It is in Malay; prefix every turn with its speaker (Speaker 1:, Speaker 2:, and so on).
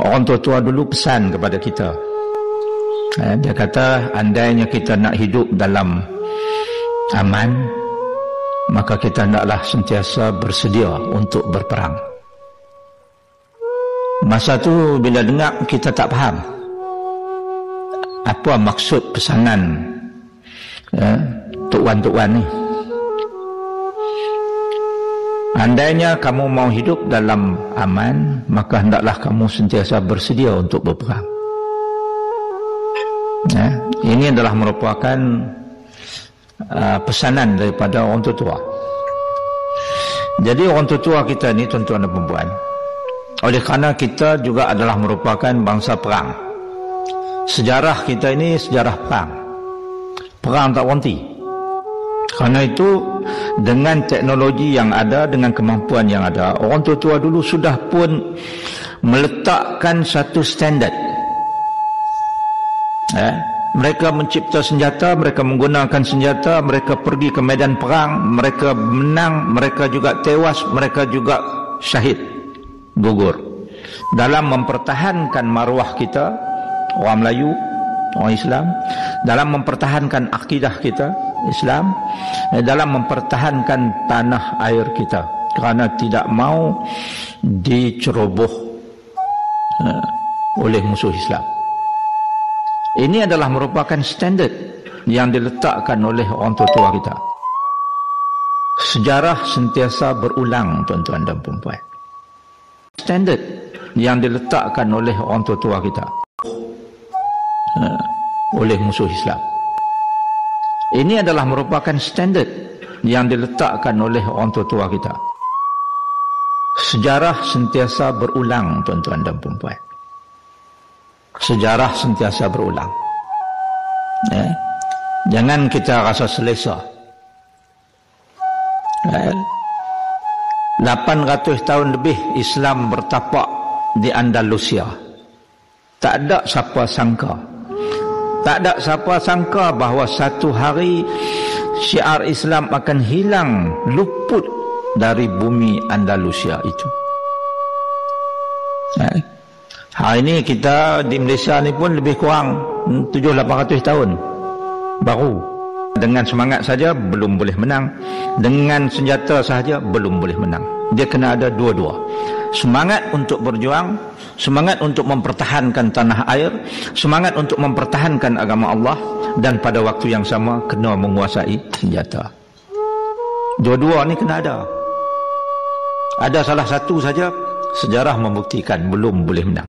Speaker 1: Orang tua-tua dulu pesan kepada kita. Dia kata, andainya kita nak hidup dalam aman, maka kita hendaklah sentiasa bersedia untuk berperang. Masa tu bila dengar, kita tak faham apa maksud pesanan Tok Wan ni. Andainya kamu mau hidup dalam aman, maka hendaklah kamu sentiasa bersedia untuk berperang. Ini adalah merupakan pesanan daripada orang tua. Jadi orang tua kita ni, tuan-tuan dan puan-puan, oleh kerana kita juga adalah merupakan bangsa perang. Sejarah kita ini sejarah perang. Perang tak berhenti. Kerana itu, dengan teknologi yang ada, dengan kemampuan yang ada, orang tua-tua dulu sudah pun meletakkan satu standard. Mereka mencipta senjata, mereka menggunakan senjata, mereka pergi ke medan perang, mereka menang, mereka juga tewas, mereka juga syahid, gugur, dalam mempertahankan maruah kita, orang Melayu, orang Islam, dalam mempertahankan akidah kita Islam, dalam mempertahankan tanah air kita, kerana tidak mau diceroboh oleh musuh Islam. Ini adalah merupakan standard yang diletakkan oleh orang tua kita. Sejarah sentiasa berulang, tuan-tuan dan puan-puan. Standard yang diletakkan oleh orang tua kita oleh musuh Islam. Ini adalah merupakan standard yang diletakkan oleh orang tua kita. Sejarah sentiasa berulang, tuan-tuan dan puan-puan. Sejarah sentiasa berulang. Jangan kita rasa selesa. 800 tahun lebih Islam bertapak di Andalusia. Tak ada siapa sangka. Tak ada siapa sangka bahawa satu hari syiar Islam akan hilang, luput dari bumi Andalusia itu. Hari ini kita di Malaysia ni pun lebih kurang 700-800 tahun baru. Dengan semangat saja belum boleh menang, dengan senjata sahaja belum boleh menang. Dia kena ada dua-dua. Semangat untuk berjuang, semangat untuk mempertahankan tanah air, semangat untuk mempertahankan agama Allah, dan pada waktu yang sama kena menguasai senjata. Dua-dua ni kena ada. Ada salah satu saja, sejarah membuktikan belum boleh menang.